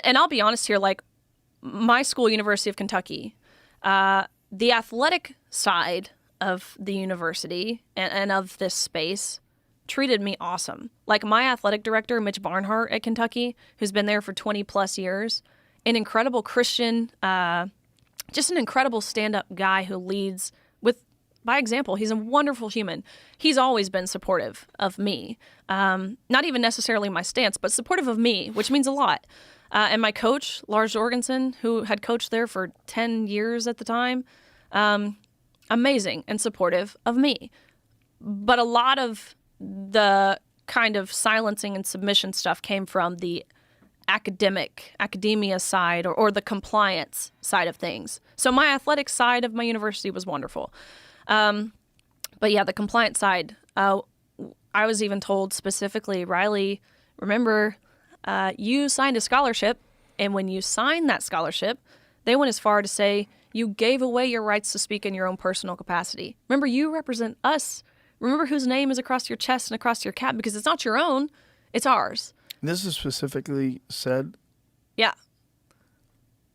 And I'll be honest here, like my school, University of Kentucky, the athletic side of the university and of this space treated me awesome. Like my athletic director, Mitch Barnhart at Kentucky, who's been there for 20 plus years, an incredible Christian, just an incredible stand-up guy who leads by example. He's a wonderful human. He's always been supportive of me. Not even necessarily my stance, but supportive of me, which means a lot. And my coach, Lars Jorgensen, who had coached there for 10 years at the time, amazing and supportive of me. But a lot of the kind of silencing and submission stuff came from the academia side or the compliance side of things. So my athletic side of my university was wonderful. But yeah, the compliance side, I was even told specifically, Riley, remember, you signed a scholarship, and when you signed that scholarship, they went as far to say you gave away your rights to speak in your own personal capacity. Remember, you represent us. Remember whose name is across your chest and across your cap, because it's not your own, it's ours. This is specifically said? Yeah.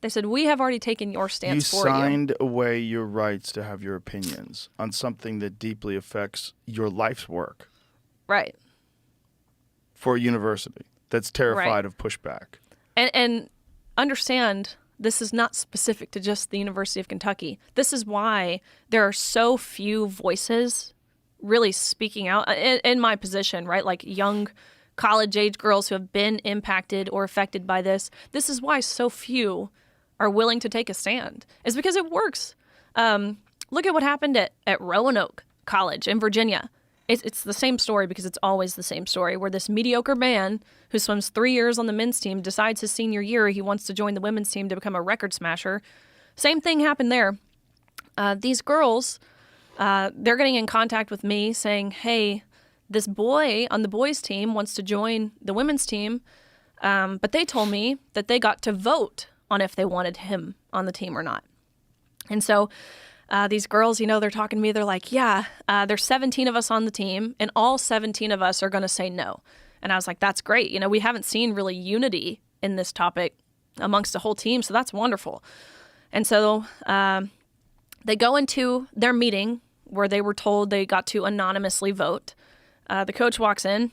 They said, we have already taken your stance for you. You signed away your rights to have your opinions on something that deeply affects your life's work. Right. For a university that's terrified of pushback. And understand, this is not specific to just the University of Kentucky. This is why there are so few voices really speaking out in my position, right? Like young college-age girls who have been impacted or affected by this. This is why so few are willing to take a stand. It's because it works. Look at what happened at Roanoke College in Virginia. It's the same story, because it's always the same story, where this mediocre man who swims 3 years on the men's team decides his senior year he wants to join the women's team to become a record smasher. Same thing happened there. These girls, they're getting in contact with me saying, hey, this boy on the boys' team wants to join the women's team, but they told me that they got to vote on if they wanted him on the team or not. And so these girls, they're talking to me. They're like, yeah, there's 17 of us on the team, and all 17 of us are going to say no. And I was like, that's great. We haven't seen really unity in this topic amongst the whole team, so that's wonderful. And so they go into their meeting where they were told they got to anonymously vote. The coach walks in,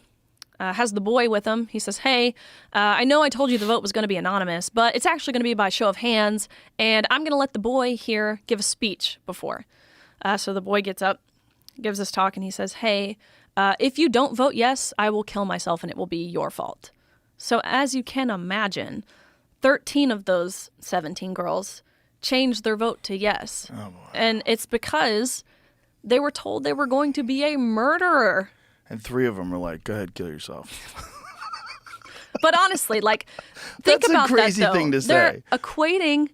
has the boy with him. He says, hey, I know I told you the vote was going to be anonymous, but it's actually going to be by show of hands, and I'm going to let the boy here give a speech before. So the boy gets up, gives this talk, and he says, hey, if you don't vote yes, I will kill myself, and it will be your fault. So as you can imagine, 13 of those 17 girls changed their vote to yes. Oh, boy. And it's because they were told they were going to be a murderer. And 3 of them are like, go ahead, kill yourself. But honestly, think about that, though. That's a crazy thing to say. They're equating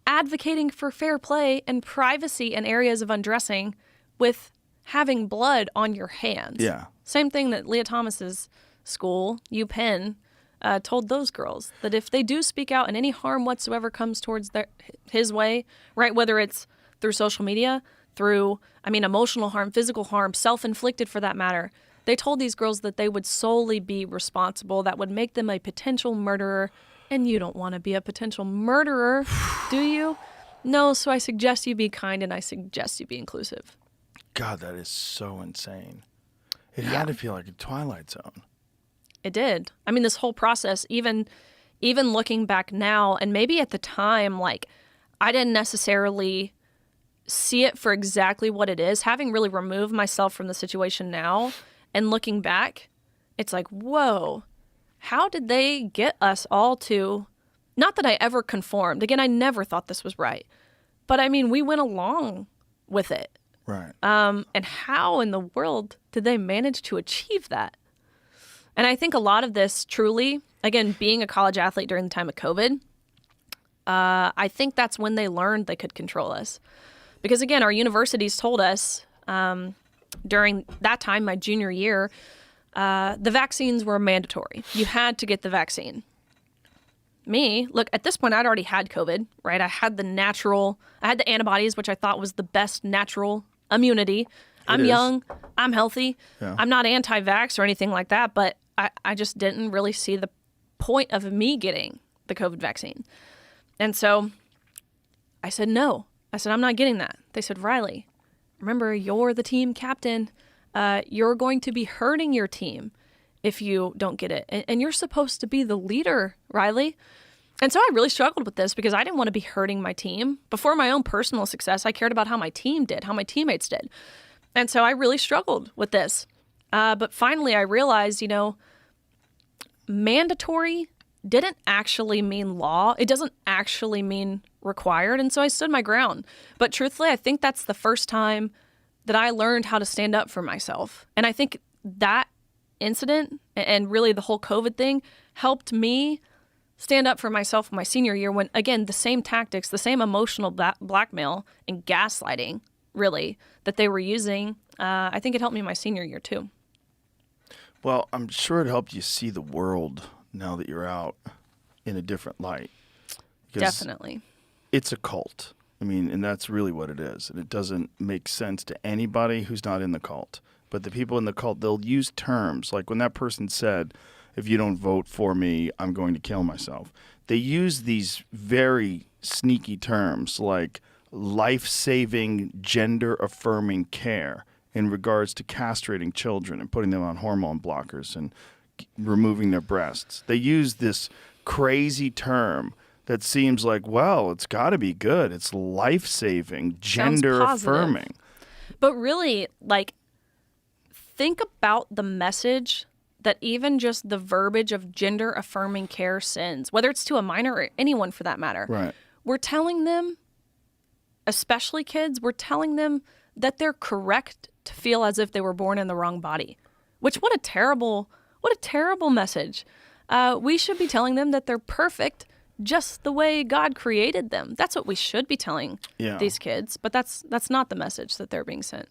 advocating for fair play and privacy in areas of undressing with having blood on your hands. Yeah. Same thing that Lia Thomas's school, UPenn, told those girls, that if they do speak out and any harm whatsoever comes towards his way, right, whether it's through social media, through, emotional harm, physical harm, self-inflicted for that matter, they told these girls that they would solely be responsible. That would make them a potential murderer. And you don't want to be a potential murderer, do you? No, so I suggest you be kind, and I suggest you be inclusive. God, that is so insane. It had to feel like a Twilight Zone. It did. This whole process, even looking back now, and maybe at the time, I didn't necessarily see it for exactly what it is. Having really removed myself from the situation now and looking back, it's like, whoa, how did they get us all to, not that I ever conformed. Again, I never thought this was right. But we went along with it. Right. And how in the world did they manage to achieve that? And I think a lot of this truly, again, being a college athlete during the time of COVID, I think that's when they learned they could control us. Because again, our universities told us during that time, my junior year, the vaccines were mandatory. You had to get the vaccine. Me, look, at this point, I'd already had COVID, right? I had the antibodies, which I thought was the best natural immunity. I'm young, I'm healthy. Yeah. I'm not anti-vax or anything like that, but I just didn't really see the point of me getting the COVID vaccine. And so I said, no. I said, I'm not getting that. They said, Riley, remember, you're the team captain. You're going to be hurting your team if you don't get it. And you're supposed to be the leader, Riley. And so I really struggled with this because I didn't want to be hurting my team. Before my own personal success, I cared about how my team did, how my teammates did. And so I really struggled with this. But finally, I realized, mandatory didn't actually mean law. It doesn't actually mean required. And so I stood my ground. But truthfully, I think that's the first time that I learned how to stand up for myself. And I think that incident and really the whole COVID thing helped me stand up for myself my senior year when, again, the same tactics, the same emotional blackmail and gaslighting, really, that they were using, I think it helped me my senior year too. Well, I'm sure it helped you see the world now that you're out in a different light. Definitely. It's a cult. I mean, and that's really what it is. And it doesn't make sense to anybody who's not in the cult. But the people in the cult, they'll use terms like when that person said, if you don't vote for me, I'm going to kill myself. They use these very sneaky terms like life-saving, gender-affirming care in regards to castrating children and putting them on hormone blockers and removing their breasts. They use this crazy term that seems like, well, it's got to be good. It's life-saving, gender-affirming. But really, think about the message that even just the verbiage of gender-affirming care sends, whether it's to a minor or anyone for that matter. Right. We're telling them, especially kids, we're telling them that they're correct to feel as if they were born in the wrong body. Which, what a terrible message. We should be telling them that they're perfect just the way God created them. That's what we should be telling these kids, but that's not the message that they're being sent.